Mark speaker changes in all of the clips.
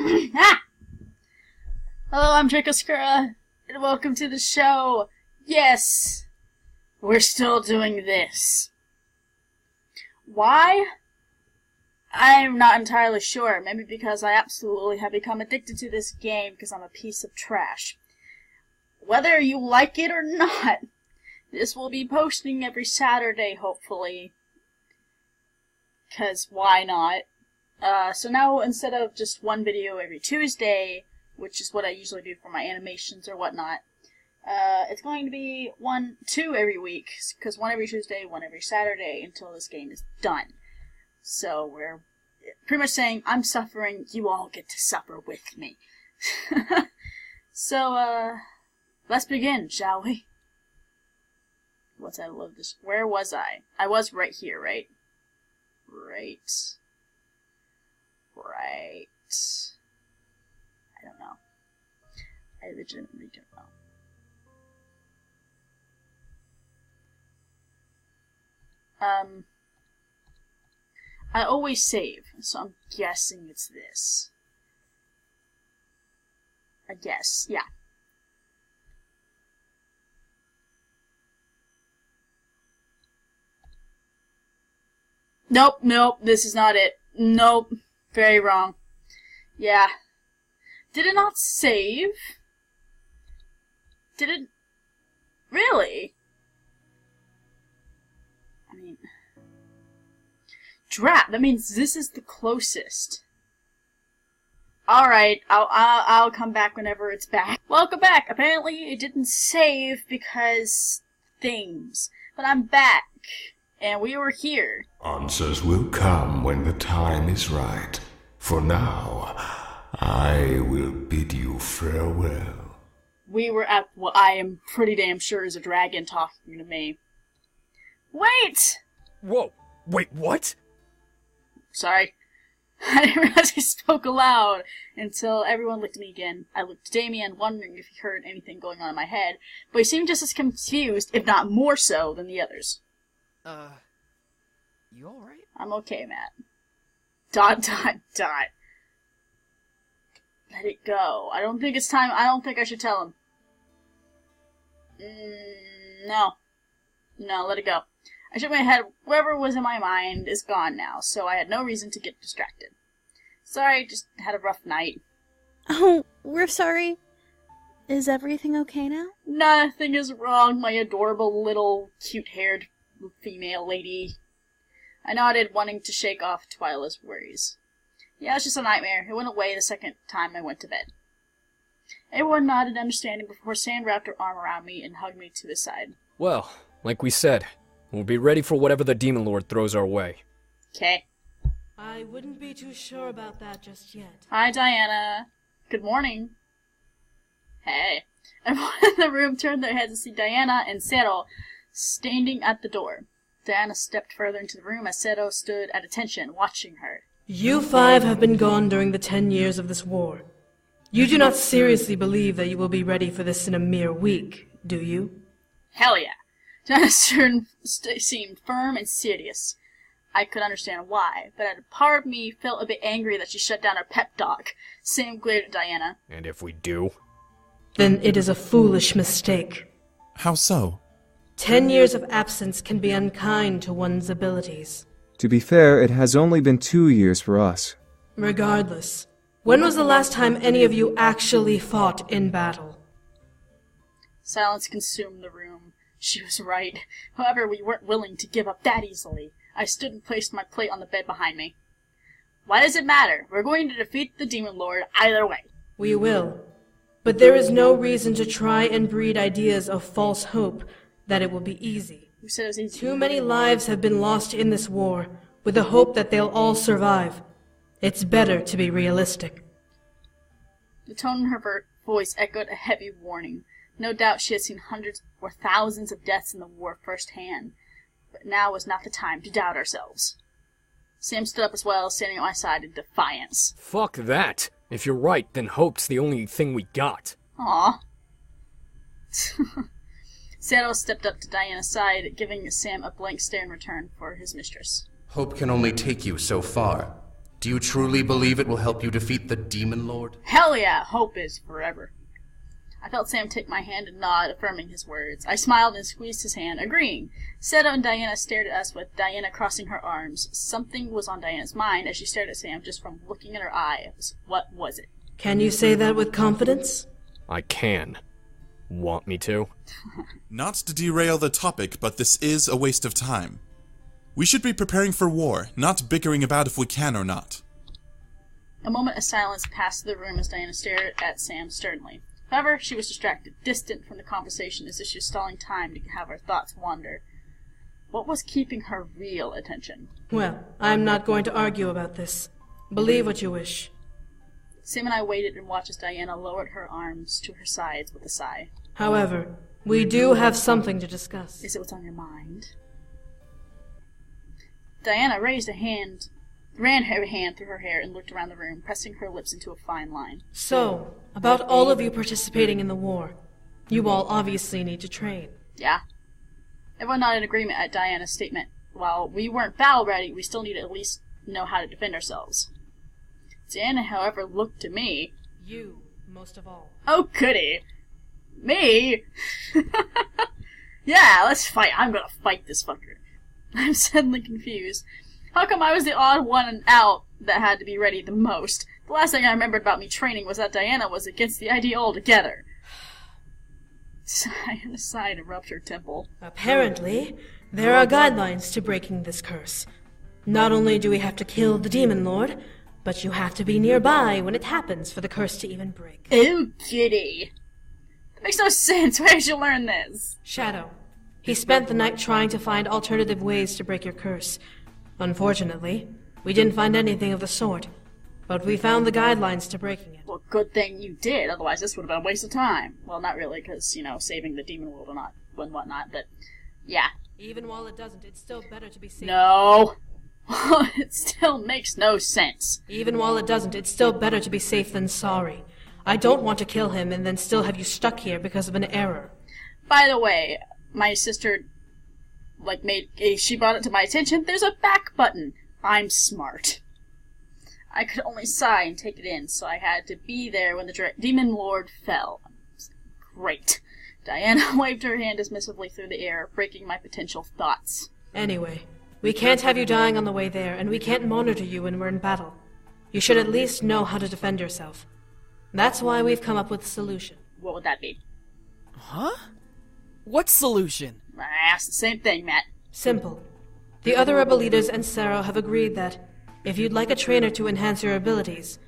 Speaker 1: Ah! Hello, I'm Dracoskura, and welcome to the show. Yes, we're still doing this. Why? I'm not entirely sure. Maybe because I absolutely have become addicted to this game because I'm a piece of trash. Whether you like it or not, this will be posting every Saturday, hopefully. Because why not? So now, instead of just one video every Tuesday, which is what I usually do for my animations or whatnot, it's going to be two every week, because one every Tuesday, one every Saturday, until this game is done. So we're pretty much saying, I'm suffering, you all get to suffer with me. So, let's begin, shall we? I love this. Where was I? I was right here, right? Right. I don't know. I legitimately don't know. I always save, so I'm guessing it's this. I guess, yeah. Nope, this is not it. Nope, very wrong. Yeah. Did it not save? Did it... Really? I mean... Drat, that means this is the closest. Alright, I'll come back whenever it's back. Welcome back! Apparently it didn't save because... things. But I'm back. And we were here.
Speaker 2: Answers will come when the time is right. For now, I will bid you farewell.
Speaker 1: We were at what I am pretty damn sure is a dragon talking to me. Wait!
Speaker 3: Whoa, wait, what?
Speaker 1: Sorry. I didn't realize he spoke aloud until everyone looked at me again. I looked at Damien, wondering if he heard anything going on in my head, but he seemed just as confused, if not more so, than the others.
Speaker 3: You alright?
Speaker 1: I'm okay, Matt. ... Let it go. I don't think it's time. I don't think I should tell him. No, let it go. I shook my head. Whatever was in my mind is gone now, so I had no reason to get distracted. Sorry, just had a rough night.
Speaker 4: Oh, we're sorry. Is everything okay now?
Speaker 1: Nothing is wrong, my adorable little cute-haired female lady. I nodded, wanting to shake off Twyla's worries. Yeah, it's just a nightmare. It went away the second time I went to bed. Everyone nodded understanding before Sand wrapped her arm around me and hugged me to his side.
Speaker 3: Well, like we said, we'll be ready for whatever the Demon Lord throws our way.
Speaker 1: Okay.
Speaker 5: I wouldn't be too sure about that just yet.
Speaker 1: Hi, Diana. Good morning. Hey. Everyone in the room turned their heads to see Diana and Zero standing at the door. Diana stepped further into the room as Zero stood at attention, watching her.
Speaker 5: You five have been gone during the 10 years of this war. You do not seriously believe that you will be ready for this in a mere week, do you?
Speaker 1: Hell yeah. Diana's turn seemed firm and serious. I could understand why, but a part of me felt a bit angry that she shut down her pep talk. Sam glared at Diana.
Speaker 3: And if we do?
Speaker 5: Then it is a foolish mistake.
Speaker 6: How so?
Speaker 5: 10 years of absence can be unkind to one's abilities.
Speaker 7: To be fair, it has only been 2 years for us.
Speaker 5: Regardless, when was the last time any of you actually fought in battle?
Speaker 1: Silence consumed the room. She was right. However, we weren't willing to give up that easily. I stood and placed my plate on the bed behind me. Why does it matter? We're going to defeat the Demon Lord either way.
Speaker 5: We will. But there is no reason to try and breed ideas of false hope that it will be easy.
Speaker 1: Who said it was easy?
Speaker 5: Too many lives have been lost in this war, with the hope that they'll all survive. It's better to be realistic.
Speaker 1: The tone in her voice echoed a heavy warning. No doubt she had seen hundreds or thousands of deaths in the war firsthand. But now was not the time to doubt ourselves. Sam stood up as well, standing at my side in defiance.
Speaker 3: Fuck that! If you're right, then hope's the only thing we got.
Speaker 1: Aw. Zero stepped up to Diana's side, giving Sam a blank stare in return for his mistress.
Speaker 8: Hope can only take you so far.
Speaker 6: Do you truly believe it will help you defeat the Demon Lord?
Speaker 1: Hell yeah, hope is forever. I felt Sam take my hand and nod, affirming his words. I smiled and squeezed his hand, agreeing. Seto and Diana stared at us with Diana crossing her arms. Something was on Diana's mind as she stared at Sam just from looking in her eyes. What was it?
Speaker 5: Can you say that with confidence?
Speaker 3: I can. Want me to?
Speaker 8: Not to derail the topic, but this is a waste of time. We should be preparing for war, not bickering about if we can or not.
Speaker 1: A moment of silence passed through the room as Diana stared at Sam sternly. However, she was distracted, distant from the conversation as if she was stalling time to have her thoughts wander. What was keeping her real attention?
Speaker 5: Well, I'm not going to argue about this. Believe what you wish.
Speaker 1: Sam and I waited and watched as Diana lowered her arms to her sides with a sigh.
Speaker 5: However, we do have something to discuss.
Speaker 1: Is it what's on your mind? Diana ran her hand through her hair and looked around the room, pressing her lips into a fine line.
Speaker 5: So, about all of you participating in the war, you all obviously need to train.
Speaker 1: Yeah. Everyone nodded in agreement at Diana's statement. While we weren't battle ready, we still need to at least know how to defend ourselves. Diana, however, looked to me.
Speaker 5: You, most of all.
Speaker 1: Oh, goody. Me? Yeah, let's fight. I'm gonna fight this fucker. I'm suddenly confused. How come I was the odd one out that had to be ready the most? The last thing I remembered about me training was that Diana was against the idea altogether. Diana sighed and rubbed her temple.
Speaker 5: Apparently, there are guidelines to breaking this curse. Not only do we have to kill the Demon Lord, but you have to be nearby when it happens for the curse to even break.
Speaker 1: Oh, kitty. That makes no sense. Where did you learn this?
Speaker 5: Shadow. He spent the night trying to find alternative ways to break your curse. Unfortunately, we didn't find anything of the sort, but we found the guidelines to breaking it.
Speaker 1: Well, good thing you did, otherwise this would have been a waste of time. Well, not really, because, saving the demon world and whatnot, but, yeah.
Speaker 5: Even while it doesn't, it's still better to be safe.
Speaker 1: No! It still makes no sense.
Speaker 5: Even while it doesn't, it's still better to be safe than sorry. I don't want to kill him and then still have you stuck here because of an error.
Speaker 1: By the way, my sister, she brought it to my attention, there's a back button. I'm smart. I could only sigh and take it in, so I had to be there when the Demon Lord fell. Great. Diana waved her hand dismissively through the air, breaking my potential thoughts.
Speaker 5: Anyway, we can't have you dying on the way there, and we can't monitor you when we're in battle. You should at least know how to defend yourself. That's why we've come up with a solution.
Speaker 1: What would that be?
Speaker 9: Huh? What solution?
Speaker 1: I asked the same thing, Matt.
Speaker 5: Simple. The other rebel leaders and Sarah have agreed that if you'd like a trainer to enhance your abilities,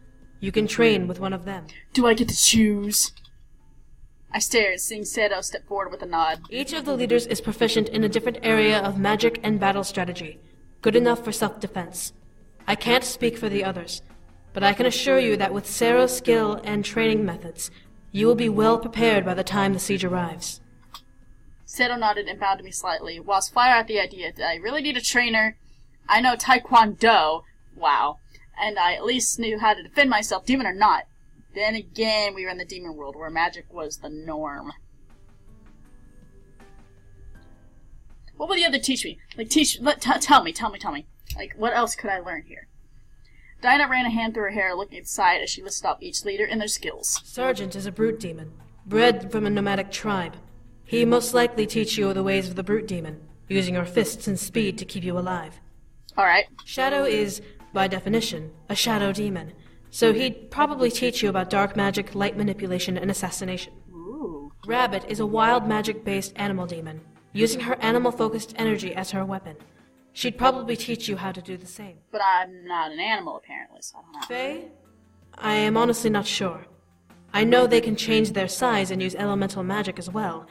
Speaker 5: you can train with one of them.
Speaker 1: Do I get to choose? I stared, seeing Seto step forward with a nod.
Speaker 5: Each of the leaders is proficient in a different area of magic and battle strategy, good enough for self-defense. I can't speak for the others, but I can assure you that with Sarah's skill and training methods, you will be well prepared by the time the siege arrives.
Speaker 1: Seto nodded and bowed to me slightly, whilst fire at the idea that I really need a trainer. I know Taekwondo, wow, and I at least knew how to defend myself, demon or not. Then again, we were in the demon world, where magic was the norm. What would the other teach me? Tell me. Like, what else could I learn here? Diana ran a hand through her hair, looking at the side as she listed off each leader and their skills.
Speaker 5: Sergeant is a brute demon, bred from a nomadic tribe. He most likely teach you the ways of the brute demon, using your fists and speed to keep you alive.
Speaker 1: Alright.
Speaker 5: Shadow is, by definition, a shadow demon, so he'd probably teach you about dark magic, light manipulation, and assassination.
Speaker 1: Ooh.
Speaker 5: Rabbit is a wild magic-based animal demon, using her animal-focused energy as her weapon. She'd probably teach you how to do the same.
Speaker 1: But I'm not an animal, apparently, so I don't know.
Speaker 5: Fae? I am honestly not sure. I know they can change their size and use elemental magic as well,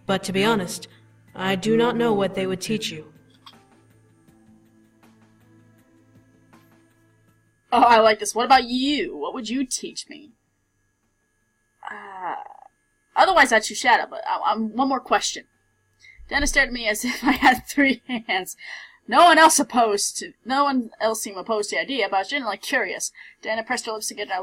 Speaker 5: but to be honest, I do not know what they would teach you.
Speaker 1: Oh, I like this. What about you? What would you teach me? Otherwise, I'd choose Shadow, but one more question. Dennis stared at me as if I had 3 hands. No one else seemed opposed to the idea, but I was genuinely curious. Dana pressed her lips together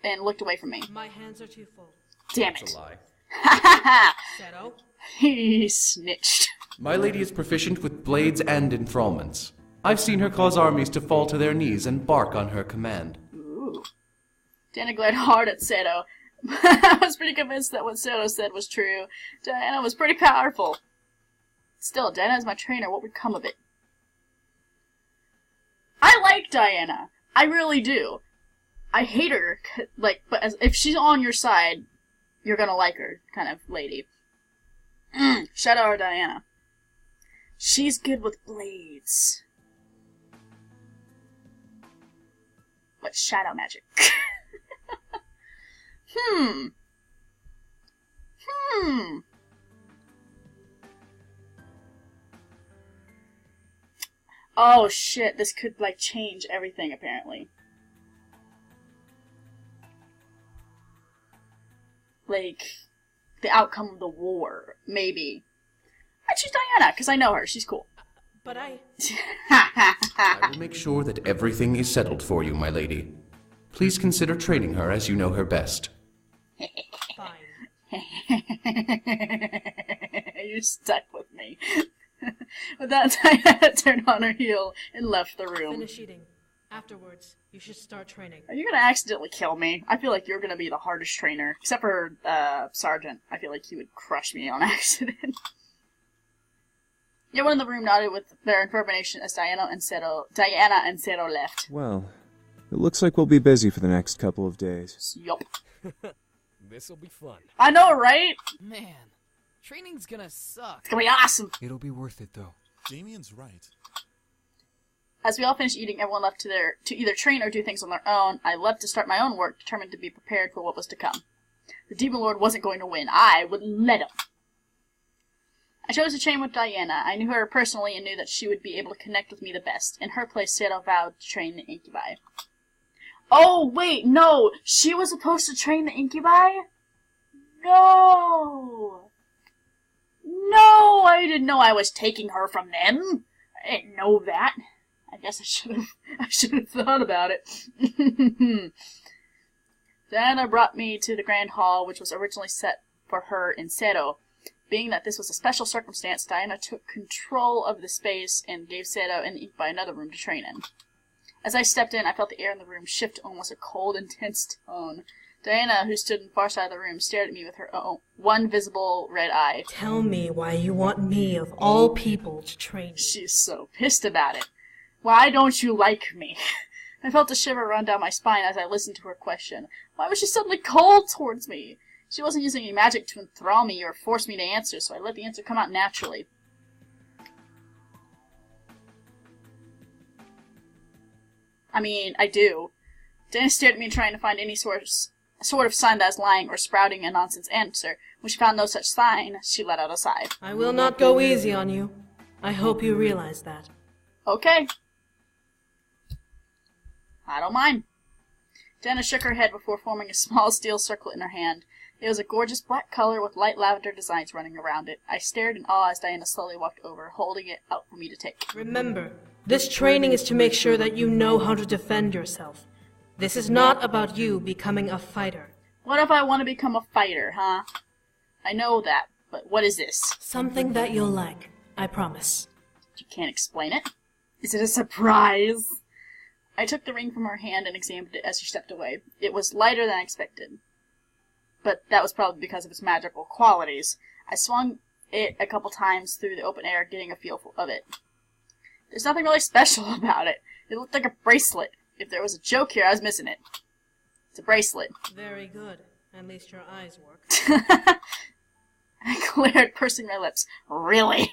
Speaker 1: and looked away from me.
Speaker 5: My hands are too full.
Speaker 1: Damn
Speaker 6: That's
Speaker 1: it.
Speaker 6: a lie.
Speaker 1: Ha ha ha!
Speaker 5: Shadow?
Speaker 1: He snitched.
Speaker 6: My lady is proficient with blades and enthrallments. I've seen her cause armies to fall to their knees and bark on her command.
Speaker 1: Ooh. Diana glared hard at Seto. I was pretty convinced that what Seto said was true. Diana was pretty powerful. Still, Diana is my trainer. What would come of it? I like Diana. I really do. I hate her, like, but if she's on your side, you're gonna like her, kind of lady. Shout out to Diana. She's good with blades. But shadow magic. Oh shit, this could, like, change everything, apparently. Like, the outcome of the war, maybe. I choose Diana, because I know her. She's cool.
Speaker 5: But I
Speaker 6: will make sure that everything is settled for you, my lady. Please consider training her as you know her best.
Speaker 5: Fine.
Speaker 1: You're stuck with me. With that, Diana turned on her heel and left the room.
Speaker 5: Finish eating. Afterwards, you should start training.
Speaker 1: Are you gonna accidentally kill me? I feel like you're gonna be the hardest trainer. Except for, Sergeant. I feel like he would crush me on accident. Everyone in the room nodded with their information as Diana and Seto left.
Speaker 7: Well, it looks like we'll be busy for the next couple of days.
Speaker 1: Yup.
Speaker 3: This'll be fun.
Speaker 1: I know, right?
Speaker 9: Man, training's gonna suck.
Speaker 1: It's gonna be awesome.
Speaker 10: It'll be worth it, though.
Speaker 8: Damien's right.
Speaker 1: As we all finished eating, everyone left to either train or do things on their own. I left to start my own work, determined to be prepared for what was to come. The Demon Lord wasn't going to win. I would let him. I chose to train with Diana. I knew her personally and knew that she would be able to connect with me the best. In her place, Seto vowed to train the Incubi. Oh, wait, no! She was supposed to train the Incubi? No! No! I didn't know I was taking her from them! I didn't know that. I guess I should have thought about it. Diana brought me to the Grand Hall, which was originally set for her in Seto. Being that this was a special circumstance, Diana took control of the space and gave Seto and Incubi another room to train in. As I stepped in, I felt the air in the room shift to almost a cold, intense tone. Diana, who stood in the far side of the room, stared at me with her one visible red eye.
Speaker 5: Tell me why you want me, of all people, to train you.
Speaker 1: She's so pissed about it. Why don't you like me? I felt a shiver run down my spine as I listened to her question. Why was she suddenly cold towards me? She wasn't using any magic to enthrall me or force me to answer, so I let the answer come out naturally. I mean, I do. Diana stared at me trying to find any sort of sign that I was lying or sprouting a nonsense answer. When she found no such sign, she let out a sigh.
Speaker 5: I will not go easy on you. I hope you realize that.
Speaker 1: Okay. I don't mind. Diana shook her head before forming a small steel circlet in her hand. It was a gorgeous black color with light lavender designs running around it. I stared in awe as Diana slowly walked over, holding it out for me to take.
Speaker 5: Remember, this training is to make sure that you know how to defend yourself. This is not about you becoming a fighter.
Speaker 1: What if I want to become a fighter, huh? I know that, but what is this?
Speaker 5: Something that you'll like, I promise.
Speaker 1: You can't explain it? Is it a surprise? I took the ring from her hand and examined it as she stepped away. It was lighter than I expected, but that was probably because of its magical qualities. I swung it a couple times through the open air, getting a feel of it. There's nothing really special about it. It looked like a bracelet. If there was a joke here, I was missing it. It's a bracelet.
Speaker 5: Very good. At least your eyes work.
Speaker 1: I glared, pursing my lips. Really?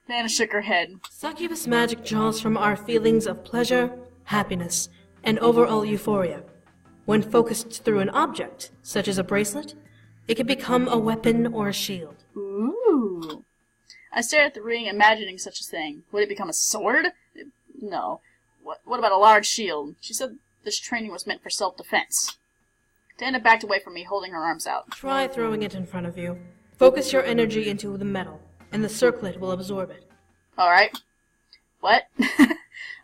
Speaker 1: Diana shook her head.
Speaker 5: Succubus magic draws from our feelings of pleasure, happiness, and overall euphoria. When focused through an object, such as a bracelet, it can become a weapon or a shield.
Speaker 1: Ooh. I stared at the ring, imagining such a thing. Would it become a sword? No. What about a large shield? She said this training was meant for self-defense. Diana backed away from me, holding her arms out.
Speaker 5: Try throwing it in front of you. Focus your energy into the metal, and the circlet will absorb it.
Speaker 1: Alright. What?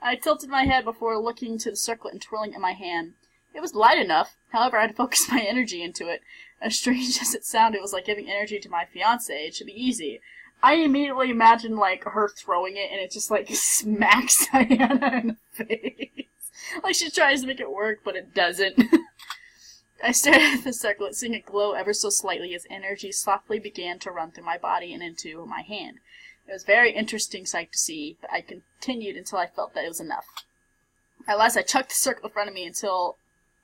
Speaker 1: I tilted my head before looking to the circlet and twirling it in my hand. It was light enough, however I had to focus my energy into it. As strange as it sounded, it was like giving energy to my fiancé. It should be easy. I immediately imagine, like, her throwing it, and it just, like, smacks Diana in the face. Like, she tries to make it work, but it doesn't. I stared at the circlet, seeing it glow ever so slightly as energy softly began to run through my body and into my hand. It was a very interesting sight to see, but I continued until I felt that it was enough. At last I chucked the circle in front of me until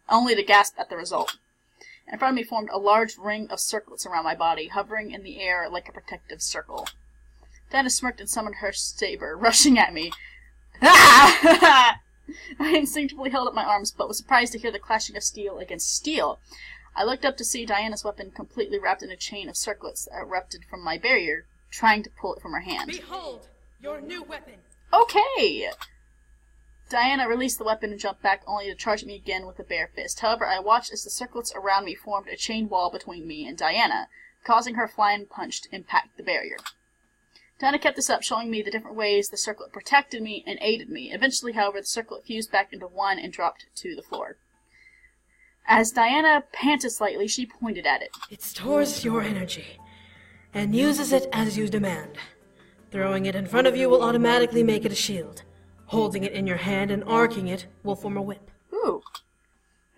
Speaker 1: only to gasp at the result. In front of me formed a large ring of circlets around my body, hovering in the air like a protective circle. Diana smirked and summoned her saber, rushing at me. Ah! I instinctively held up my arms, but was surprised to hear the clashing of steel against steel. I looked up to see Diana's weapon completely wrapped in a chain of circlets that erupted from my barrier, trying to pull it from her hand.
Speaker 5: Behold, your new weapon!
Speaker 1: Okay! Diana released the weapon and jumped back, only to charge at me again with a bare fist. However, I watched as the circlets around me formed a chain wall between me and Diana, causing her flying punch to impact the barrier. Diana kept this up, showing me the different ways the circlet protected me and aided me. Eventually, however, the circlet fused back into one and dropped to the floor. As Diana panted slightly, she pointed at it.
Speaker 5: It stores your energy, and uses it as you demand. Throwing it in front of you will automatically make it a shield. Holding it in your hand and arcing it will form a whip.
Speaker 1: Ooh.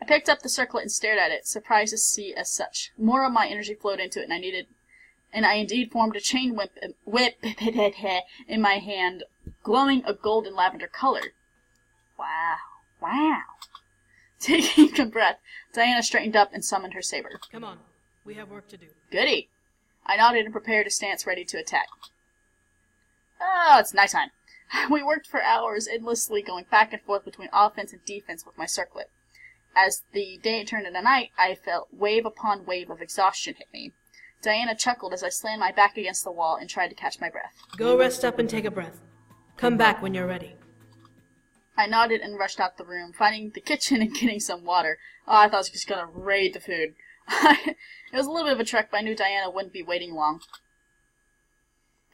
Speaker 1: I picked up the circlet and stared at it, surprised to see as such. More of my energy flowed into it, and I indeed formed a chain whip in my hand, glowing a golden lavender color. Wow. Taking a breath, Diana straightened up and summoned her saber.
Speaker 5: Come on, we have work to do.
Speaker 1: Goody. I nodded and prepared a stance ready to attack. Oh, it's nighttime. We worked for hours, endlessly going back and forth between offense and defense with my circlet. As the day turned into night, I felt wave upon wave of exhaustion hit me. Diana chuckled as I slammed my back against the wall and tried to catch my breath.
Speaker 5: Go rest up and take a breath. Come back when you're ready.
Speaker 1: I nodded and rushed out the room, finding the kitchen and getting some water. Oh, I thought I was just going to raid the food. It was a little bit of a trek, but I knew Diana wouldn't be waiting long.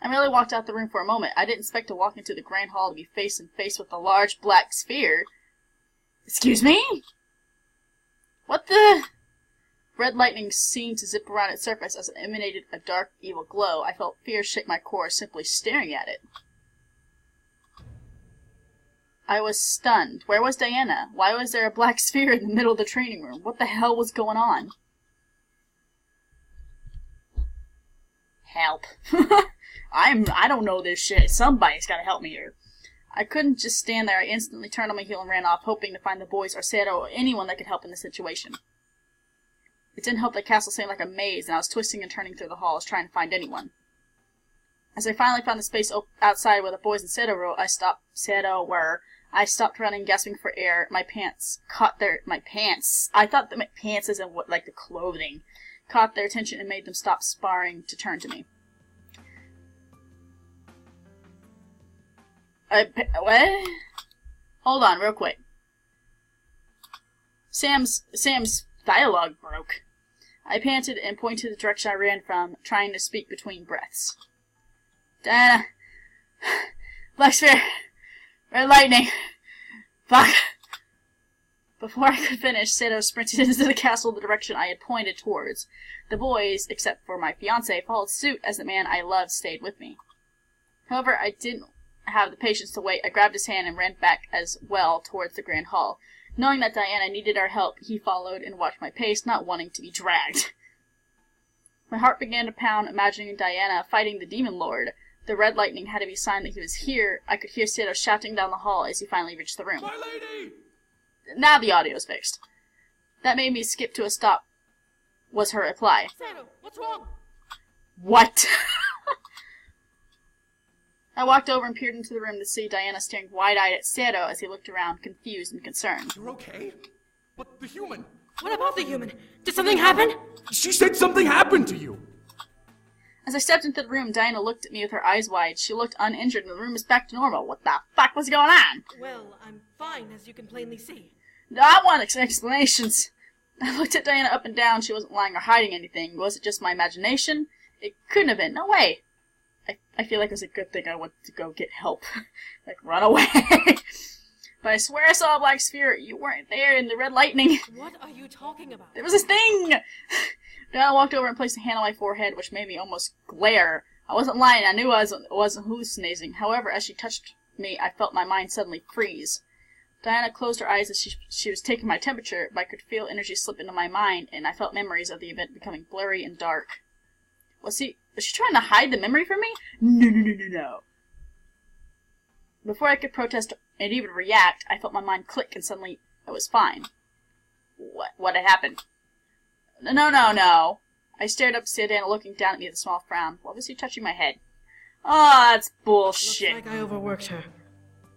Speaker 1: I merely walked out the room for a moment. I didn't expect to walk into the grand hall to be face to face with a large black sphere. Excuse me? What the? Red lightning seemed to zip around its surface as it emanated a dark, evil glow. I felt fear shake my core simply staring at it. I was stunned. Where was Diana? Why was there a black sphere in the middle of the training room? What the hell was going on? Help. I don't know this shit. Somebody's gotta help me here. I couldn't just stand there. I instantly turned on my heel and ran off, hoping to find the boys or Sero or anyone that could help in this situation. It didn't help that castle seemed like a maze, and I was twisting and turning through the halls, trying to find anyone. As I finally found the space outside where the boys and Sero were, I stopped running, gasping for air. My pants. I thought that my pants isn't what, like the clothing. Caught their attention and made them stop sparring to turn to me. What? Hold on, real quick. Sam's dialogue broke. I panted and pointed to the direction I ran from, trying to speak between breaths. Diana. Black sphere. Red lightning. Fuck. Before I could finish, Sato sprinted into the castle the direction I had pointed towards. The boys, except for my fiancé, followed suit as the man I loved stayed with me. However, I didn't have the patience to wait. I grabbed his hand and ran back as well towards the grand hall. Knowing that Diana needed our help, he followed and watched my pace, not wanting to be dragged. My heart began to pound, imagining Diana fighting the demon lord. The red lightning had to be a sign that he was here. I could hear Sato shouting down the hall as he finally reached the room.
Speaker 6: My lady!
Speaker 1: Now the audio's fixed. That made me skip to a stop, was her reply.
Speaker 5: Sato, what's wrong?
Speaker 1: What? I walked over and peered into the room to see Diana staring wide-eyed at Sato as he looked around, confused and concerned.
Speaker 6: You're okay? But the human...
Speaker 5: What about the human? Did something happen?
Speaker 6: She said something happened to you!
Speaker 1: As I stepped into the room, Diana looked at me with her eyes wide. She looked uninjured and the room was back to normal. What the fuck was going on?
Speaker 5: Well, I'm fine, as you can plainly see.
Speaker 1: I want explanations. I looked at Diana up and down. She wasn't lying or hiding anything. Was it just my imagination? It couldn't have been. No way. I feel like it was a good thing I went to go get help. Like, run away. But I swear I saw a black sphere. You weren't there in the red lightning.
Speaker 5: What are you talking about?
Speaker 1: There was this thing! Diana walked over and placed a hand on my forehead, which made me almost glare. I wasn't lying, I knew I wasn't hallucinating. However, as she touched me, I felt my mind suddenly freeze. Diana closed her eyes as she was taking my temperature, but I could feel energy slip into my mind, and I felt memories of the event becoming blurry and dark. Was she trying to hide the memory from me? No. Before I could protest and even react, I felt my mind click, and suddenly it was fine. What had happened? No. I stared up to Diana, looking down at me with a small frown. What was he touching my head? Oh, that's bullshit.
Speaker 5: Looks like I overworked her.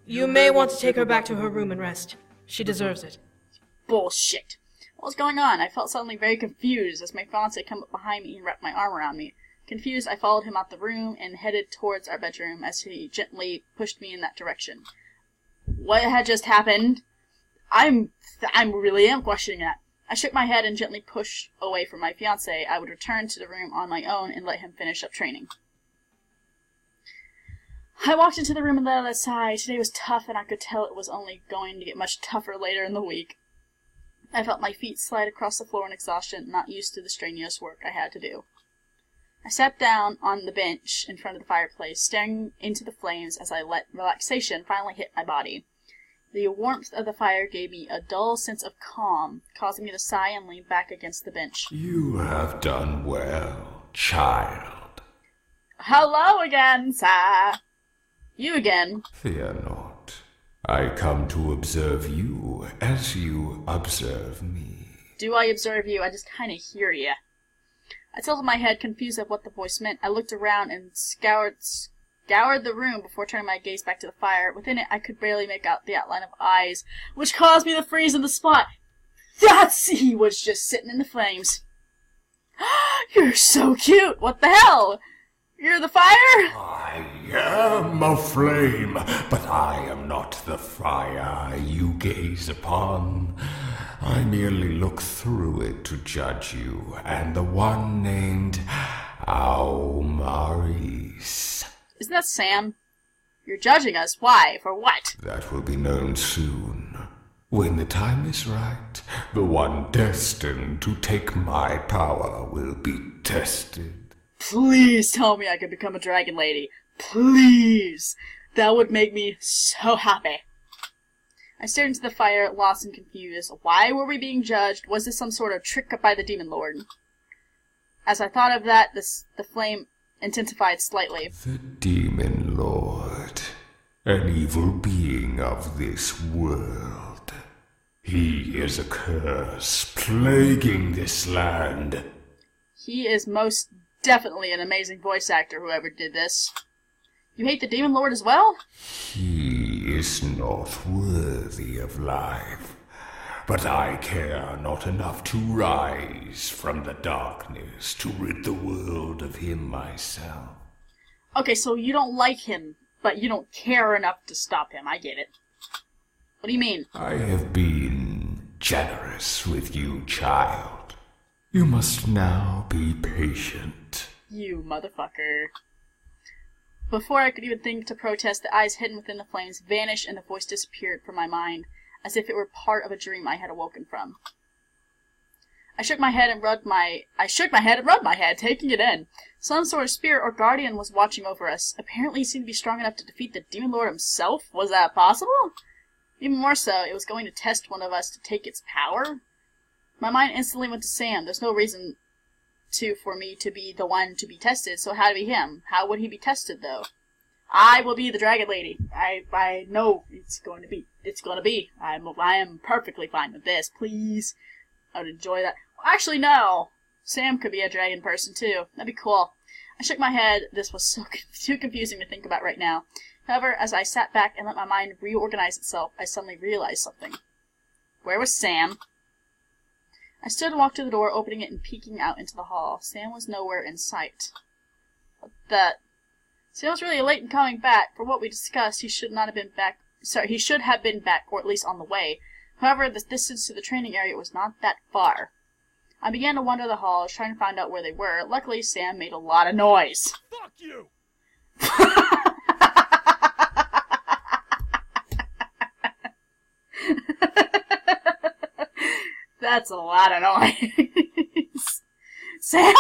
Speaker 5: You may want to take her back to her room and rest. She deserves it.
Speaker 1: Bullshit. What was going on? I felt suddenly very confused as my fiancé came up behind me and wrapped my arm around me. Confused, I followed him out the room and headed towards our bedroom as he gently pushed me in that direction. What had just happened? I really am questioning that. I shook my head and gently pushed away from my fiancé. I would return to the room on my own and let him finish up training. I walked into the room and let out a sigh. Today was tough, and I could tell it was only going to get much tougher later in the week. I felt my feet slide across the floor in exhaustion, not used to the strenuous work I had to do. I sat down on the bench in front of the fireplace, staring into the flames as I let relaxation finally hit my body. The warmth of the fire gave me a dull sense of calm, causing me to sigh and lean back against the bench.
Speaker 2: You have done well, child.
Speaker 1: Hello again, sir. You again.
Speaker 2: Fear not. I come to observe you as you observe me.
Speaker 1: Do I observe you? I just kind of hear you. I tilted my head, confused at what the voice meant. I looked around and scoured the room before turning my gaze back to the fire. Within it, I could barely make out the outline of eyes, which caused me to freeze in the spot. He was just sitting in the flames. You're so cute! What the hell? You're the fire?
Speaker 2: I am a flame, but I am not the fire you gaze upon. I merely look through it to judge you, and the one named Maurice.
Speaker 1: Isn't that Sam? You're judging us. Why? For what?
Speaker 2: That will be known soon. When the time is right, the one destined to take my power will be tested.
Speaker 1: Please tell me I can become a dragon lady. Please! That would make me so happy. I stared into the fire, lost and confused. Why were we being judged? Was this some sort of trick up by the Demon Lord? As I thought of that, the flame intensified slightly.
Speaker 2: The Demon Lord, an evil being of this world. He is a curse plaguing this land.
Speaker 1: He is most definitely an amazing voice actor, whoever did this. You hate the Demon Lord as well?
Speaker 2: He is not worthy of life, but I care not enough to rise from the darkness to rid the world of him myself.
Speaker 1: Okay, so you don't like him, but you don't care enough to stop him. I get it. What do you mean?
Speaker 2: I have been generous with you, child. You must now be patient.
Speaker 1: You motherfucker. Before I could even think to protest, the eyes hidden within the flames vanished and the voice disappeared from my mind, as if it were part of a dream I had awoken from. I shook my head and rubbed my head, taking it in. Some sort of spirit or guardian was watching over us. Apparently he seemed to be strong enough to defeat the Demon Lord himself. Was that possible? Even more so, it was going to test one of us to take its power? My mind instantly went to Sam. There's no reason for me to be the one to be tested, so how to be him? How would he be tested, though? I will be the Dragon Lady. I know it's going to be. I am perfectly fine with this. Please. I would enjoy that. Actually, no. Sam could be a dragon person, too. That'd be cool. I shook my head. This was too confusing to think about right now. However, as I sat back and let my mind reorganize itself, I suddenly realized something. Where was Sam? I stood and walked to the door, opening it and peeking out into the hall. Sam was nowhere in sight. Sam was really late in coming back. For what we discussed, he should have been back, or at least on the way. However, the distance to the training area was not that far. I began to wander the halls, trying to find out where they were. Luckily, Sam made a lot of noise.
Speaker 3: Fuck you!
Speaker 1: That's a lot of noise. Sam?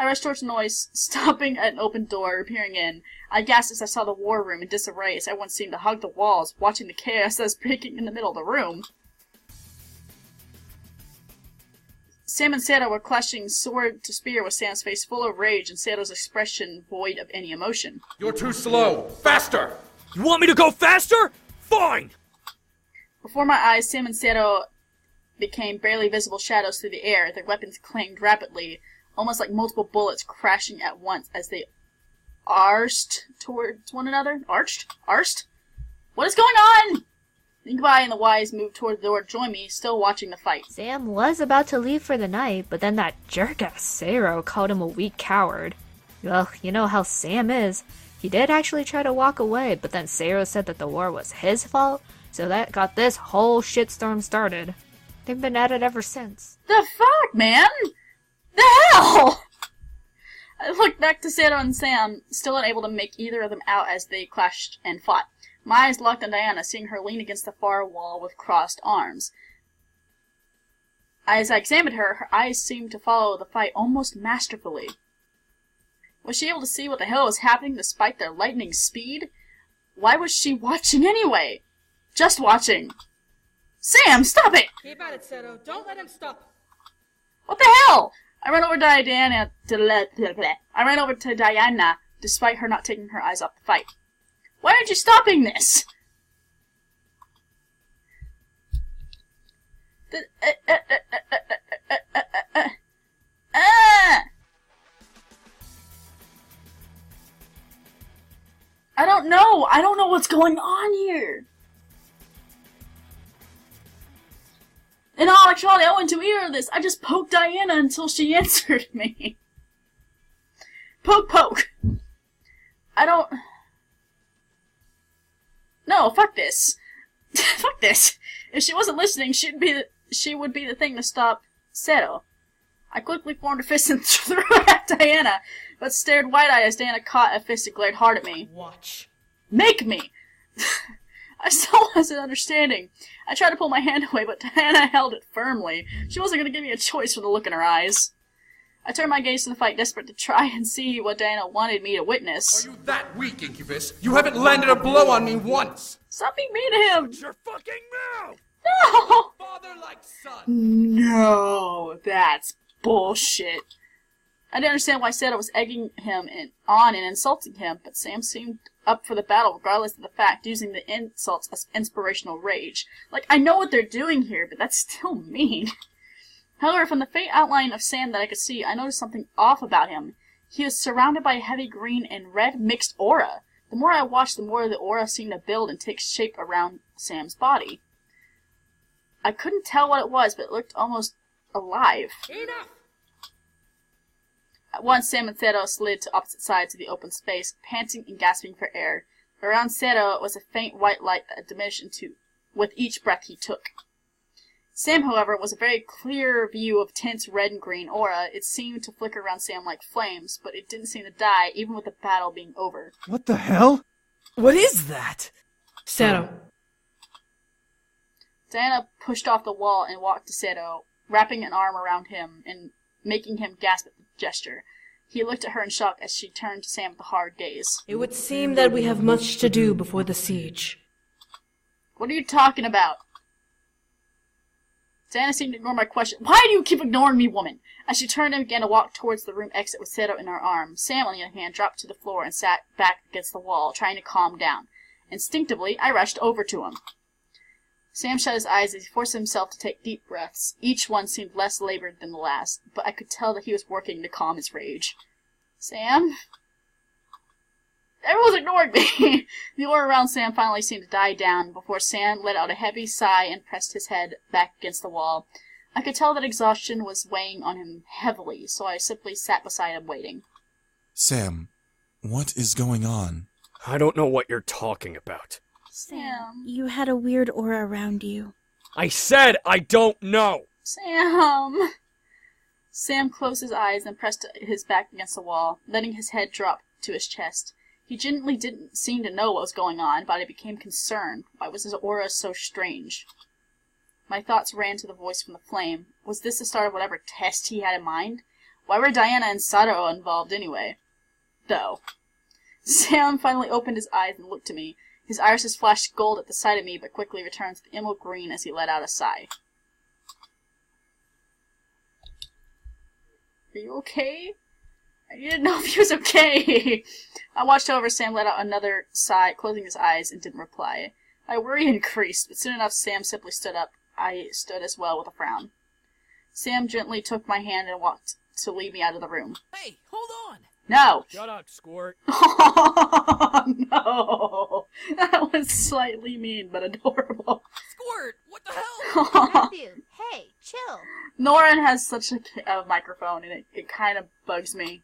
Speaker 1: I rushed towards the noise, stopping at an open door, peering in. I gasped as I saw the war room in disarray as everyone seemed to hug the walls, watching the chaos that was breaking in the middle of the room. Sam and Seto were clashing sword to spear with Sam's face full of rage and Seto's expression void of any emotion.
Speaker 6: You're too slow! Faster!
Speaker 3: You want me to go faster? Fine!
Speaker 1: Before my eyes, Sam and Seto became barely visible shadows through the air, their weapons clanged rapidly, almost like multiple bullets crashing at once as they arced towards one another. Arched? What is going on? Inkbai and the Wise moved toward the door to join me, still watching the fight.
Speaker 10: Sam was about to leave for the night, but then that jerk-ass Sero called him a weak coward. Well, you know how Sam is. He did actually try to walk away, but then Sero said that the war was his fault, so that got this whole shitstorm started. They've been at it ever since.
Speaker 1: The fuck, man? The hell? I looked back to Seto and Sam, still unable to make either of them out as they clashed and fought. My eyes locked on Diana, seeing her lean against the far wall with crossed arms. As I examined her, her eyes seemed to follow the fight almost masterfully. Was she able to see what the hell was happening despite their lightning speed? Why was she watching anyway? Just watching. Sam, stop it!
Speaker 5: Keep at it, Seto. Don't let him stop.
Speaker 1: What the hell? I ran over to Diana, despite her not taking her eyes off the fight. Why aren't you stopping this? I don't know. I don't know what's going on here. In all actuality, I went to either of this. I just poked Diana until she answered me. Poke. I don't... No, fuck this. Fuck this. If she wasn't listening, she would be the thing to stop Seto. I quickly formed a fist and threw it at Diana, but stared wide-eyed as Diana caught a fist and glared hard at me.
Speaker 5: Watch.
Speaker 1: Make me! I still wasn't understanding. I tried to pull my hand away, but Diana held it firmly. She wasn't going to give me a choice from the look in her eyes. I turned my gaze to the fight, desperate to try and see what Diana wanted me to witness.
Speaker 6: Are you that weak, Incubus? You haven't landed a blow on me once!
Speaker 1: Stop being mean to him!
Speaker 3: Shut your fucking mouth!
Speaker 1: No!
Speaker 6: Father like son!
Speaker 1: No, that's bullshit. I didn't understand why Seto was egging him on and insulting him, but Sam seemed up for the battle regardless of the fact, using the insults as inspirational rage. Like, I know what they're doing here, but that's still mean. However, from the faint outline of Sam that I could see, I noticed something off about him. He was surrounded by a heavy green and red mixed aura. The more I watched, the more the aura seemed to build and take shape around Sam's body. I couldn't tell what it was, but it looked almost alive.
Speaker 5: Enough!
Speaker 1: At once, Sam and Seto slid to opposite sides of the open space, panting and gasping for air. Around Seto was a faint white light that diminished with each breath he took. Sam, however, was a very clear view of tense red and green aura. It seemed to flicker around Sam like flames, but it didn't seem to die, even with the battle being over.
Speaker 7: What the hell?
Speaker 9: What is that?
Speaker 5: Seto.
Speaker 1: Diana pushed off the wall and walked to Seto, wrapping an arm around him and making him gasp at the gesture. He looked at her in shock as she turned to Sam with a hard gaze.
Speaker 5: It would seem that we have much to do before the siege.
Speaker 1: What are you talking about? Diana seemed to ignore my question. Why do you keep ignoring me, woman? As she turned and began to walk towards the room exit with Seto in her arms, Sam, on the other hand, dropped to the floor and sat back against the wall, trying to calm down. Instinctively, I rushed over to him. Sam shut his eyes as he forced himself to take deep breaths. Each one seemed less labored than the last, but I could tell that he was working to calm his rage. Sam? Everyone's ignoring me! The aura around Sam finally seemed to die down before Sam let out a heavy sigh and pressed his head back against the wall. I could tell that exhaustion was weighing on him heavily, so I simply sat beside him waiting.
Speaker 8: Sam, what is going on?
Speaker 3: I don't know what you're talking about.
Speaker 1: Sam.
Speaker 4: You had a weird aura around you.
Speaker 3: I said I don't know!
Speaker 1: Sam. Sam closed his eyes and pressed his back against the wall, letting his head drop to his chest. He genuinely didn't seem to know what was going on, but I became concerned. Why was his aura so strange? My thoughts ran to the voice from the flame. Was this the start of whatever test he had in mind? Why were Diana and Sado involved anyway? Though. Sam finally opened his eyes and looked at me. His irises flashed gold at the sight of me, but quickly returned to the emerald green as he let out a sigh. Are you okay? I didn't know if he was okay. I watched over Sam let out another sigh, closing his eyes, and didn't reply. My worry increased, but soon enough Sam simply stood up. I stood as well with a frown. Sam gently took my hand and walked to lead me out of the room.
Speaker 9: Hey, hold on!
Speaker 1: No!
Speaker 3: Shut up, Squirt.
Speaker 1: Oh, no! That was slightly mean, but adorable.
Speaker 9: Squirt, what the hell?
Speaker 4: Matthew, hey, chill.
Speaker 1: Norin has such a microphone, and it kind of bugs me.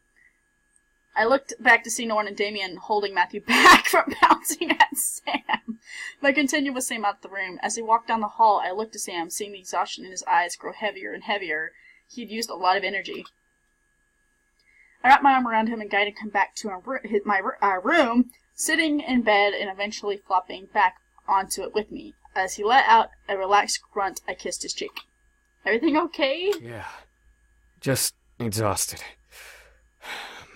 Speaker 1: I looked back to see Norin and Damien holding Matthew back from bouncing at Sam. But I continued with Sam out the room. As he walked down the hall, I looked at Sam, seeing the exhaustion in his eyes grow heavier and heavier. He had used a lot of energy. I wrapped my arm around him and guided him back to my room, sitting in bed and eventually flopping back onto it with me. As he let out a relaxed grunt, I kissed his cheek. Everything okay?
Speaker 3: Yeah. Just exhausted.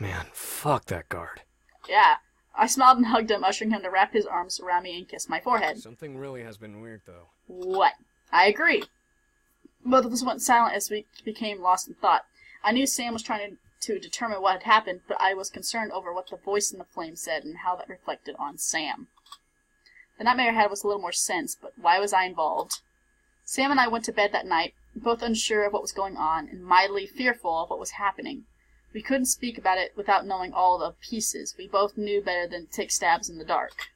Speaker 3: Man, fuck that guard.
Speaker 1: Yeah. I smiled and hugged him, ushering him to wrap his arms around me and kiss my forehead.
Speaker 3: Something really has been weird, though.
Speaker 1: What? I agree. Both of us went silent as we became lost in thought. I knew Sam was trying to determine what had happened, but I was concerned over what the voice in the flame said and how that reflected on Sam. The nightmare I had was a little more sense, but why was I involved? Sam and I went to bed that night, both unsure of what was going on and mildly fearful of what was happening. We couldn't speak about it without knowing all the pieces. We both knew better than to take stabs in the dark.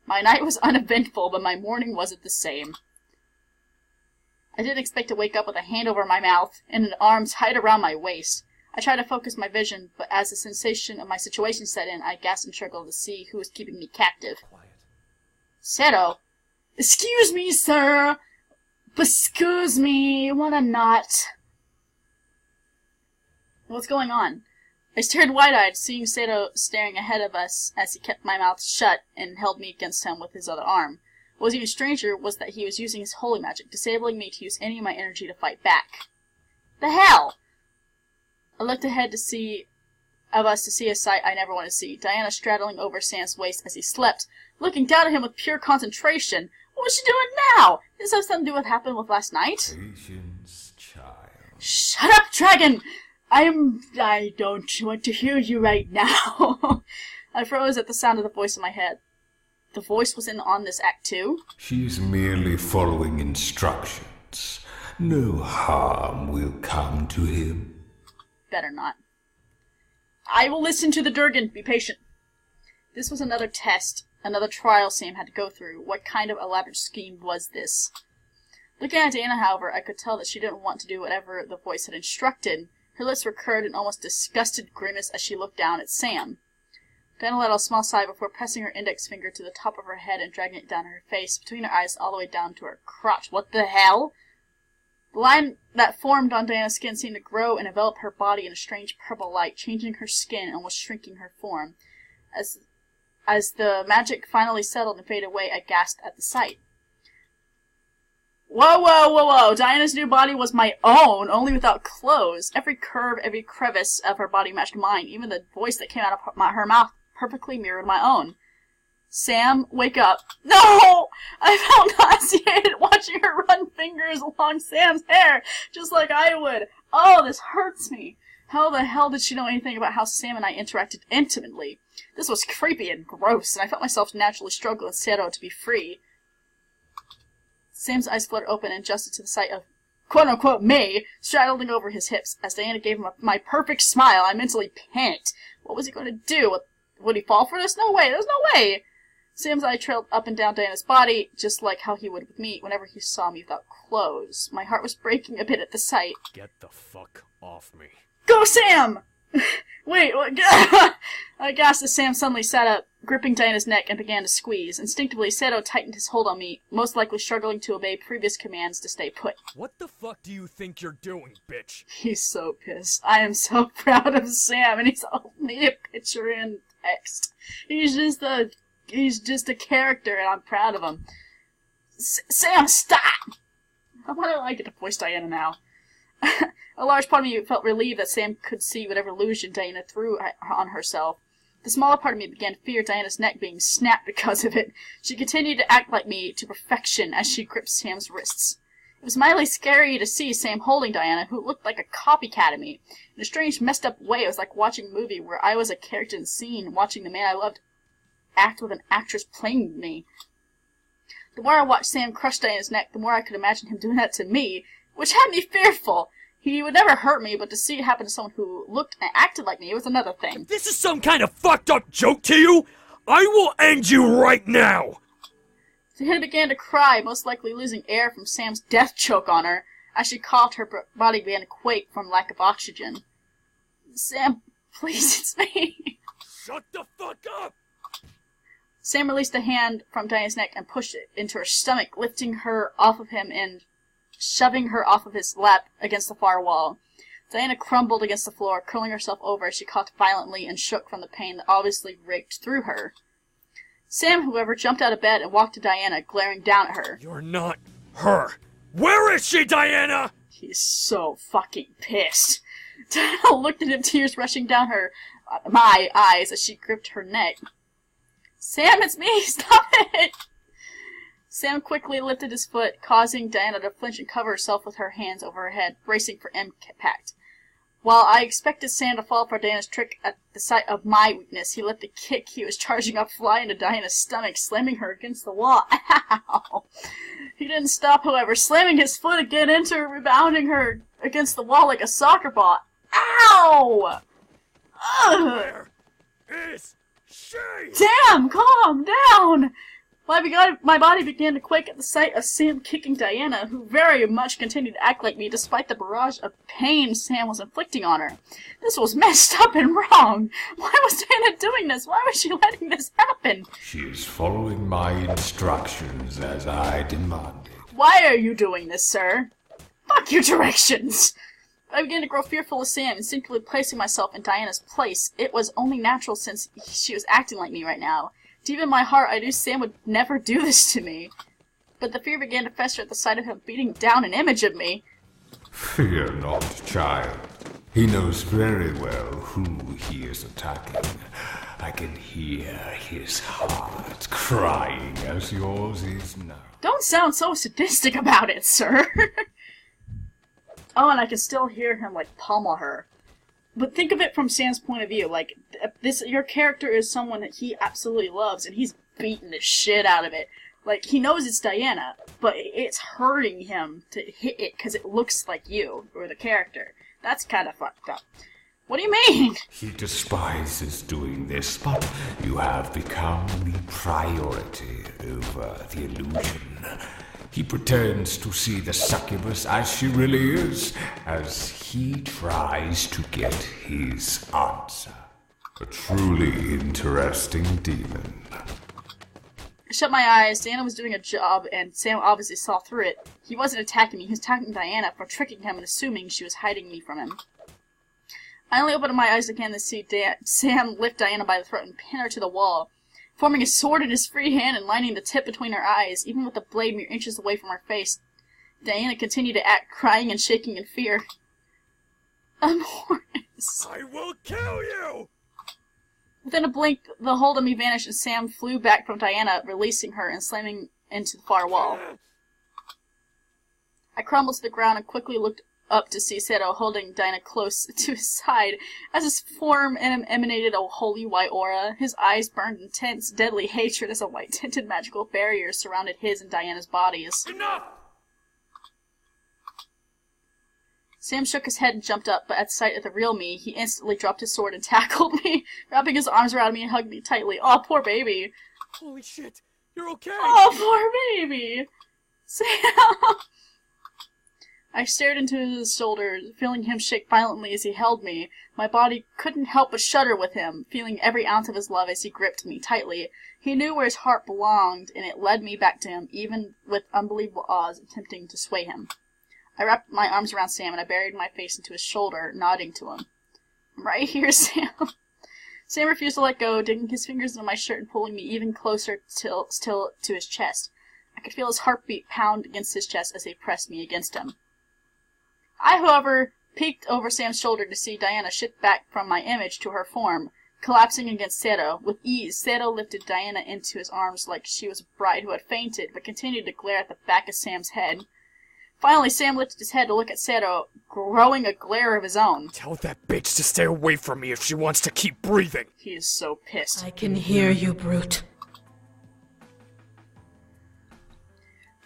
Speaker 1: My night was uneventful, but my morning wasn't the same. I didn't expect to wake up with a hand over my mouth and an arm tied around my waist. I tried to focus my vision, but as the sensation of my situation set in, I gasped and struggled to see who was keeping me captive.
Speaker 6: Quiet.
Speaker 1: Seto. Excuse me, sir. Excuse me. Wanna not? What's going on? I stared wide-eyed, seeing Seto staring ahead of us as he kept my mouth shut and held me against him with his other arm. What was even stranger was that he was using his holy magic, disabling me to use any of my energy to fight back. The hell? I looked ahead to see a sight I never want to see. Diana straddling over Sam's waist as he slept, looking down at him with pure concentration. What was she doing now? Does this have something to do with what happened with last night?
Speaker 2: Patience, child.
Speaker 1: Shut up, dragon! I don't want to hear you right now. I froze at the sound of the voice in my head. The voice was on this act too?
Speaker 2: She's merely following instructions. No harm will come to him.
Speaker 1: Better not. I will listen to the Durgan. Be patient. This was another test, another trial Sam had to go through. What kind of elaborate scheme was this? Looking at Diana, however, I could tell that she didn't want to do whatever the voice had instructed. Her lips were curved in almost disgusted grimace as she looked down at Sam. Diana let out a small sigh before pressing her index finger to the top of her head and dragging it down her face, between her eyes all the way down to her crotch. What the hell? The line that formed on Diana's skin seemed to grow and envelop her body in a strange purple light, changing her skin and almost shrinking her form. As the magic finally settled and faded away, I gasped at the sight. Whoa, whoa, whoa, whoa! Diana's new body was my own, only without clothes. Every curve, every crevice of her body matched mine. Even the voice that came out of her mouth perfectly mirrored my own. Sam, wake up. No! I felt nauseated watching her run fingers along Sam's hair, just like I would. Oh, this hurts me. How the hell did she know anything about how Sam and I interacted intimately? This was creepy and gross, and I felt myself naturally struggle with Seto to be free. Sam's eyes fluttered open and adjusted to the sight of quote-unquote me straddling over his hips. As Diana gave him my perfect smile, I mentally panicked. What was he going to do? Would he fall for this? No way. There's no way. Sam's eye trailed up and down Diana's body, just like how he would with me whenever he saw me without clothes. My heart was breaking a bit at the sight.
Speaker 3: Get the fuck off me.
Speaker 1: Go, Sam! Wait, what? I gasped as Sam suddenly sat up, gripping Diana's neck, and began to squeeze. Instinctively, Seto tightened his hold on me, most likely struggling to obey previous commands to stay put.
Speaker 3: What the fuck do you think you're doing, bitch?
Speaker 1: He's so pissed. I am so proud of Sam, and he's only a picture in text. He's just a character, and I'm proud of him. Sam, stop! Why do I get to voice Diana now? A large part of me felt relieved that Sam could see whatever illusion Diana threw on herself. The smaller part of me began to fear Diana's neck being snapped because of it. She continued to act like me to perfection as she gripped Sam's wrists. It was mildly scary to see Sam holding Diana, who looked like a copycat of me. In a strange, messed up way, it was like watching a movie where I was a character in the scene, watching the man I loved act with an actress playing me. The more I watched Sam crush Diana's neck, the more I could imagine him doing that to me, which had me fearful. He would never hurt me, but to see it happen to someone who looked and acted like me was another thing.
Speaker 9: If this is some kind of fucked up joke to you, I will end you right now!
Speaker 1: Diana began to cry, most likely losing air from Sam's death choke on her. As she coughed, her body began to quake from lack of oxygen. Sam, please, it's me.
Speaker 9: Shut the fuck up!
Speaker 1: Sam released a hand from Diana's neck and pushed it into her stomach, lifting her off of him and shoving her off of his lap against the far wall. Diana crumbled against the floor, curling herself over as she coughed violently and shook from the pain that obviously raked through her. Sam, however, jumped out of bed and walked to Diana, glaring down at her.
Speaker 9: You're not her. Where is she, Diana?
Speaker 1: He's so fucking pissed. Diana looked at him, tears rushing down my eyes as she gripped her neck. Sam, it's me! Stop it! Sam quickly lifted his foot, causing Diana to flinch and cover herself with her hands over her head, bracing for impact. While I expected Sam to fall for Diana's trick at the sight of my weakness, he let the kick he was charging up fly into Diana's stomach, slamming her against the wall. Ow! He didn't stop, however, slamming his foot again into her, rebounding her against the wall like a soccer ball. Ow! Ugh!
Speaker 9: Where is she?
Speaker 1: Sam, calm down! My body began to quake at the sight of Sam kicking Diana, who very much continued to act like me despite the barrage of pain Sam was inflicting on her. This was messed up and wrong. Why was Diana doing this? Why was she letting this happen?
Speaker 2: She is following my instructions as I demanded.
Speaker 1: Why are you doing this, sir? Fuck your directions! I began to grow fearful of Sam, instinctively placing myself in Diana's place. It was only natural since she was acting like me right now. Deep in my heart, I knew Sam would never do this to me. But the fear began to fester at the sight of him beating down an image of me.
Speaker 2: Fear not, child. He knows very well who he is attacking. I can hear his heart crying as yours is now.
Speaker 1: Don't sound so sadistic about it, sir. Oh, and I can still hear him, pummel her. But think of it from Sam's point of view. Your character is someone that he absolutely loves, and he's beating the shit out of it. He knows it's Diana, but it's hurting him to hit it because it looks like you, or the character. That's kind of fucked up. What do you mean?
Speaker 2: He despises doing this, but you have become the priority over the illusion. He pretends to see the succubus as she really is, as he tries to get his answer. A truly interesting demon.
Speaker 1: I shut my eyes. Diana was doing a job, and Sam obviously saw through it. He wasn't attacking me. He was attacking Diana for tricking him and assuming she was hiding me from him. I only opened my eyes again to see Sam lift Diana by the throat and pin her to the wall, forming a sword in his free hand and lining the tip between her eyes, even with the blade mere inches away from her face. Diana continued to act, crying and shaking in fear. Amorous.
Speaker 9: I will kill you!
Speaker 1: Within a blink, the hold of me vanished and Sam flew back from Diana, releasing her and slamming into the far wall. I crumbled to the ground and quickly looked up to see Seto holding Diana close to his side. As his form emanated a holy white aura, his eyes burned intense, deadly hatred as a white-tinted magical barrier surrounded his and Diana's bodies.
Speaker 9: Enough!
Speaker 1: Sam shook his head and jumped up, but at sight of the real me, he instantly dropped his sword and tackled me, wrapping his arms around me and hugged me tightly. Oh, poor baby.
Speaker 9: Holy shit, you're okay!
Speaker 1: Oh, poor baby! Sam! I stared into his shoulders, feeling him shake violently as he held me. My body couldn't help but shudder with him, feeling every ounce of his love as he gripped me tightly. He knew where his heart belonged, and it led me back to him, even with unbelievable odds attempting to sway him. I wrapped my arms around Sam, and I buried my face into his shoulder, nodding to him. I'm right here, Sam. Sam refused to let go, digging his fingers into my shirt and pulling me even closer still to his chest. I could feel his heartbeat pound against his chest as he pressed me against him. I, however, peeked over Sam's shoulder to see Diana shift back from my image to her form, collapsing against Sero. With ease, Sero lifted Diana into his arms like she was a bride who had fainted, but continued to glare at the back of Sam's head. Finally, Sam lifted his head to look at Sero, growing a glare of his own.
Speaker 9: Tell that bitch to stay away from me if she wants to keep breathing.
Speaker 1: He is so pissed.
Speaker 5: I can hear you, brute.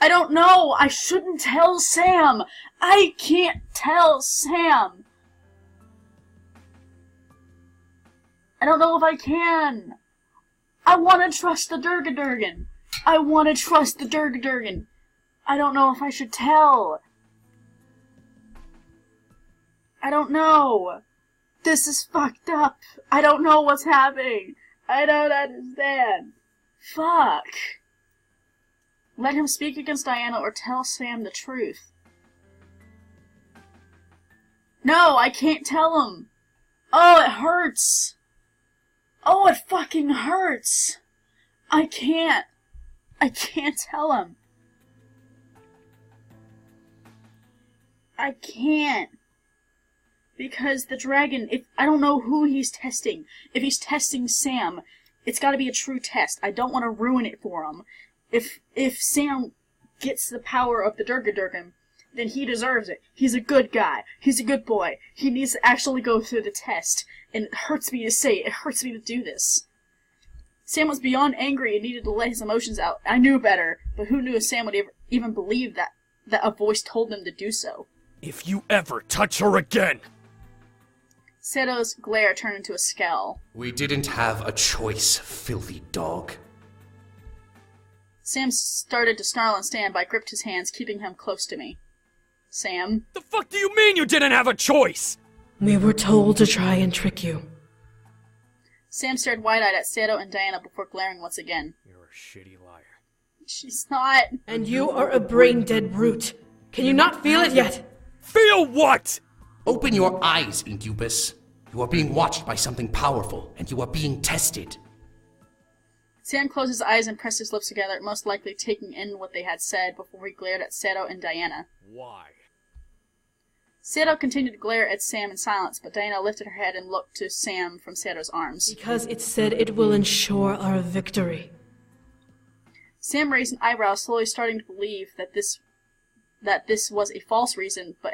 Speaker 1: I don't know. I shouldn't tell Sam. I can't tell Sam. I don't know if I can. I want to trust the Durgadurgan. I want to trust the Durgadurgan. I don't know if I should tell. I don't know. This is fucked up. I don't know what's happening. I don't understand. Fuck. Let him speak against Diana or tell Sam the truth. No, I can't tell him. Oh, it hurts. Oh, it fucking hurts. I can't tell him. I can't. Because the dragon, I don't know who he's testing. If he's testing Sam, it's gotta be a true test. I don't want to ruin it for him. If Sam gets the power of the Durgadurgan, then he deserves it. He's a good guy. He's a good boy. He needs to actually go through the test. And it hurts me to say it. It hurts me to do this. Sam was beyond angry and needed to let his emotions out. I knew better, but who knew if Sam would even believe that a voice told him to do so.
Speaker 9: If you ever touch her again!
Speaker 1: Sero's glare turned into a scowl.
Speaker 6: We didn't have a choice, filthy dog.
Speaker 1: Sam started to snarl and stand, but I gripped his hands, keeping him close to me. Sam?
Speaker 9: The fuck do you mean you didn't have a choice?
Speaker 5: We were told to try and trick you.
Speaker 1: Sam stared wide-eyed at Sero and Diana before glaring once again.
Speaker 9: You're a shitty liar.
Speaker 1: She's not.
Speaker 5: And you are a brain-dead brute. Can you not feel it yet?
Speaker 9: Feel what?
Speaker 6: Open your eyes, Incubus. You are being watched by something powerful, and you are being tested.
Speaker 1: Sam closed his eyes and pressed his lips together, most likely taking in what they had said before he glared at Sero and Diana.
Speaker 9: Why?
Speaker 1: Sero continued to glare at Sam in silence, but Diana lifted her head and looked to Sam from Sero's arms.
Speaker 5: Because it said it will ensure our victory.
Speaker 1: Sam raised an eyebrow, slowly starting to believe that this was a false reason, but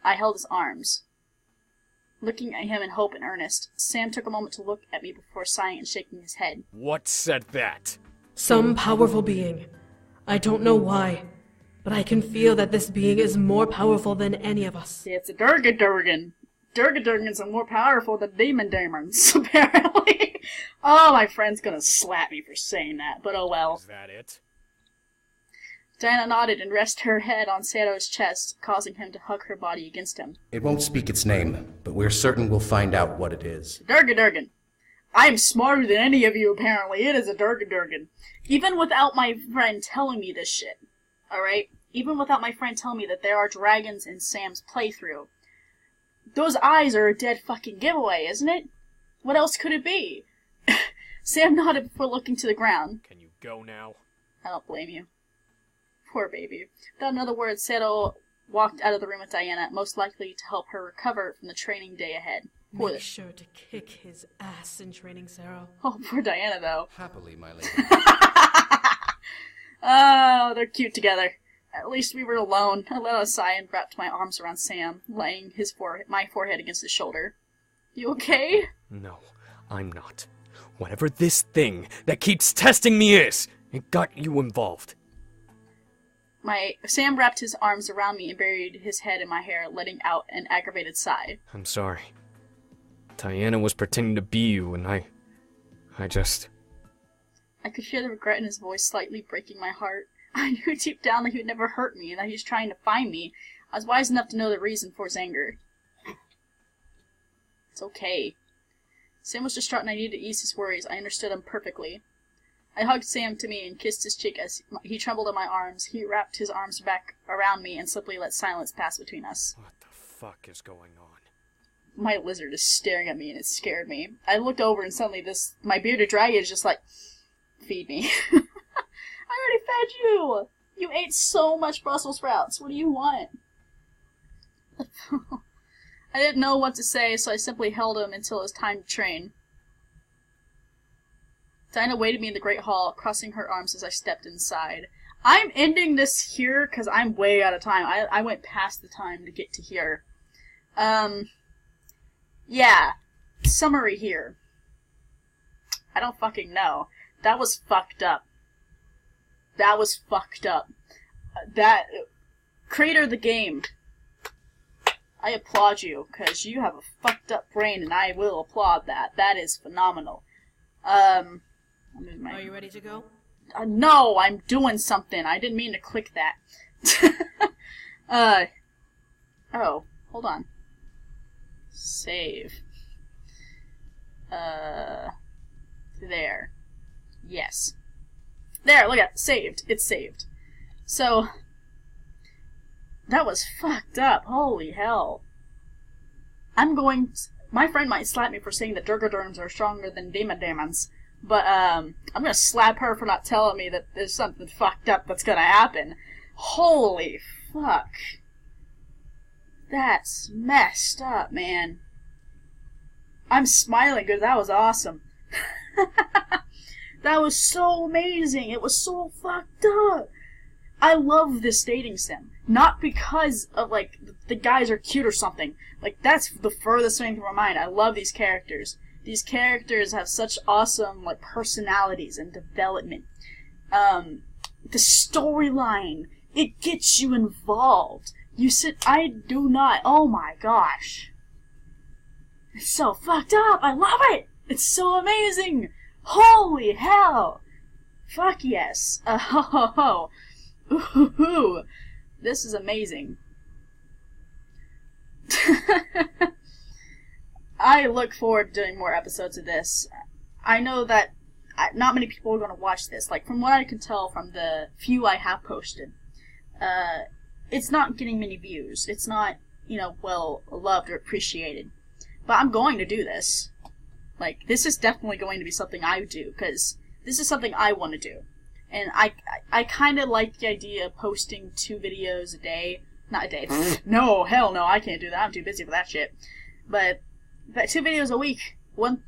Speaker 1: I held his arms. Looking at him in hope and earnest, Sam took a moment to look at me before sighing and shaking his head.
Speaker 9: What said that?
Speaker 5: Some powerful being. I don't know why, but I can feel that this being is more powerful than any of us.
Speaker 1: It's a Durgadurgan. Durgadurgans are more powerful than demons, apparently. Oh, my friend's gonna slap me for saying that, but oh well.
Speaker 9: Is that it?
Speaker 1: Diana nodded and rested her head on Sero's chest, causing him to hug her body against him.
Speaker 6: It won't speak its name, but we're certain we'll find out what it is.
Speaker 1: Durgadurgan. I am smarter than any of you, apparently. It is a Durgadurgan. Even without my friend telling me this shit. Alright? Even without my friend telling me that there are dragons in Sam's playthrough. Those eyes are a dead fucking giveaway, isn't it? What else could it be? Sam nodded before looking to the ground.
Speaker 9: Can you go now?
Speaker 1: I don't blame you. Poor baby. Without another word, Sero walked out of the room with Diana, most likely to help her recover from the training day ahead.
Speaker 5: Make sure to kick his ass in training, Sero.
Speaker 1: Oh, poor Diana, though.
Speaker 6: Happily, my lady.
Speaker 1: Oh, they're cute together. At least we were alone. I let out a sigh and wrapped my arms around Sam, laying my forehead against his shoulder. You okay?
Speaker 9: No, I'm not. Whatever this thing that keeps testing me is, it got you involved.
Speaker 1: Sam wrapped his arms around me and buried his head in my hair, letting out an aggravated sigh.
Speaker 3: I'm sorry. Diana was pretending to be you, and I just...
Speaker 1: I could hear the regret in his voice slightly breaking my heart. I knew deep down that he would never hurt me and that he was trying to find me. I was wise enough to know the reason for his anger. It's okay. Sam was distraught and I needed to ease his worries. I understood him perfectly. I hugged Sam to me and kissed his cheek as he trembled in my arms. He wrapped his arms back around me and simply let silence pass between us.
Speaker 3: What the fuck is going on?
Speaker 1: My lizard is staring at me and it scared me. I looked over and suddenly my bearded dragon is just like, feed me. I already fed you! You ate so much Brussels sprouts. What do you want? I didn't know what to say, so I simply held him until it was time to train. Dinah waited me in the Great Hall, crossing her arms as I stepped inside. I'm ending this here because I'm way out of time. I went past the time to get to here. Yeah. Summary here. I don't fucking know. That was fucked up. That was fucked up. Creator of the game, I applaud you, because you have a fucked up brain, and I will applaud that. That is phenomenal.
Speaker 5: Are you ready to go?
Speaker 1: No, I'm doing something. I didn't mean to click that. Oh, hold on. Save. There. Yes. There, look at it. Saved. It's saved. So, that was fucked up. Holy hell. My friend might slap me for saying that Durgaderms are stronger than demons, but, I'm gonna slap her for not telling me that there's something fucked up that's gonna happen. Holy fuck. That's messed up, man. I'm smiling because that was awesome. That was so amazing. It was so fucked up. I love this dating sim. Not because of, like, the guys are cute or something. Like, that's the furthest thing from my mind. I love these characters. These characters have such awesome, like, personalities and development. The storyline, it gets you involved. I do not, oh my gosh. It's so fucked up. I love it. It's so amazing. Holy hell. Fuck yes. Ooh, this is amazing. I look forward to doing more episodes of this. I know that not many people are going to watch this. Like, from what I can tell from the few I have posted, it's not getting many views. It's not, well loved or appreciated. But I'm going to do this. Like, this is definitely going to be something I do, because this is something I want to do. And I kind of like the idea of posting 2 videos a day. Not a day. No, hell no, I can't do that. I'm too busy for that shit. But 2 videos a week. One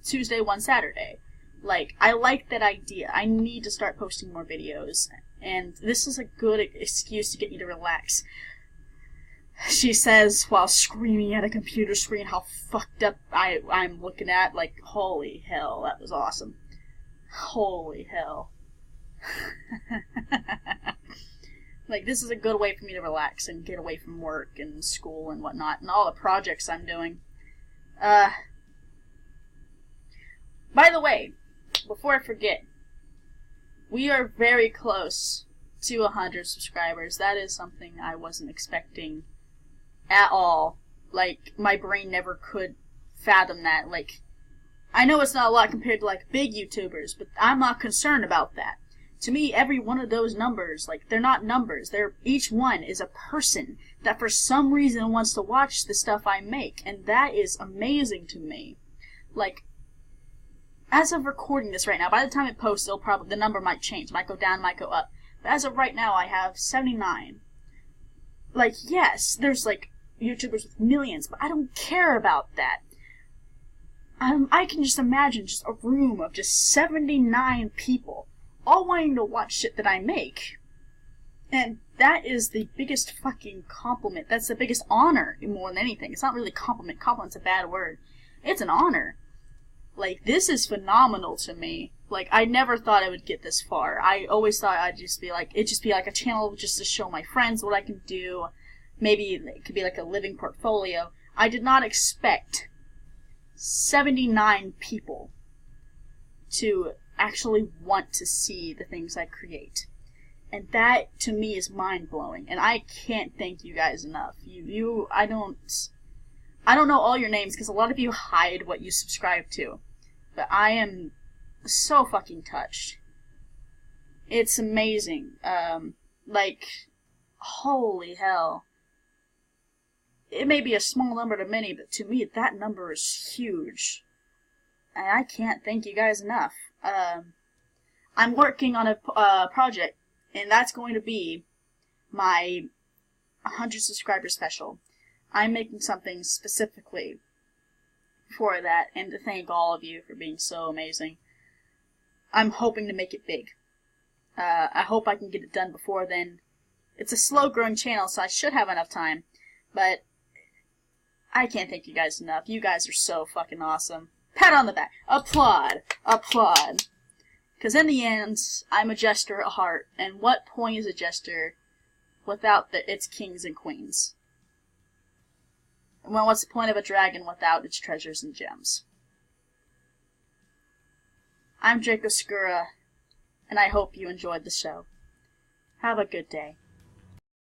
Speaker 1: Tuesday, one Saturday. Like, I like that idea. I need to start posting more videos. And this is a good excuse to get you to relax. She says while screaming at a computer screen how fucked up I'm looking at. Like, holy hell, that was awesome. Holy hell. Like, this is a good way for me to relax and get away from work and school and whatnot, and all the projects I'm doing. By the way, before I forget, we are very close to 100 subscribers. That is something I wasn't expecting at all. Like, my brain never could fathom that. Like, I know it's not a lot compared to, like, big YouTubers, but I'm not concerned about that. To me, every one of those numbers, like, they're not numbers. Each one is a person that for some reason wants to watch the stuff I make, and that is amazing to me. Like, as of recording this right now, by the time it posts, the number might change. Might go down, might go up. But as of right now, I have 79. Like, yes, there's, like, YouTubers with millions, but I don't care about that. I can just imagine just a room of just 79 people all wanting to watch shit that I make. And that is the biggest fucking compliment. That's the biggest honor more than anything. It's not really compliment. Compliment's a bad word. It's an honor. Like, this is phenomenal to me. Like, I never thought I would get this far. I always thought it'd just be like a channel just to show my friends what I can do. Maybe it could be like a living portfolio. I did not expect 79 people to actually want to see the things I create. And that, to me, is mind-blowing. And I can't thank you guys enough. I don't know all your names, because a lot of you hide what you subscribe to. But I am so fucking touched. It's amazing. Like, holy hell. It may be a small number to many, but to me, that number is huge. And I can't thank you guys enough. I'm working on a project, and that's going to be my 100 subscriber special. I'm making something specifically for that, and to thank all of you for being so amazing. I'm hoping to make it big. I hope I can get it done before then. It's a slow-growing channel, so I should have enough time, but I can't thank you guys enough. You guys are so fucking awesome. Pat on the back. Applaud. Applaud. Because in the end, I'm a jester at heart, and what point is a jester without its kings and queens? Well, what's the point of a dragon without its treasures and gems? I'm Draco Skura, and I hope you enjoyed the show. Have a good day.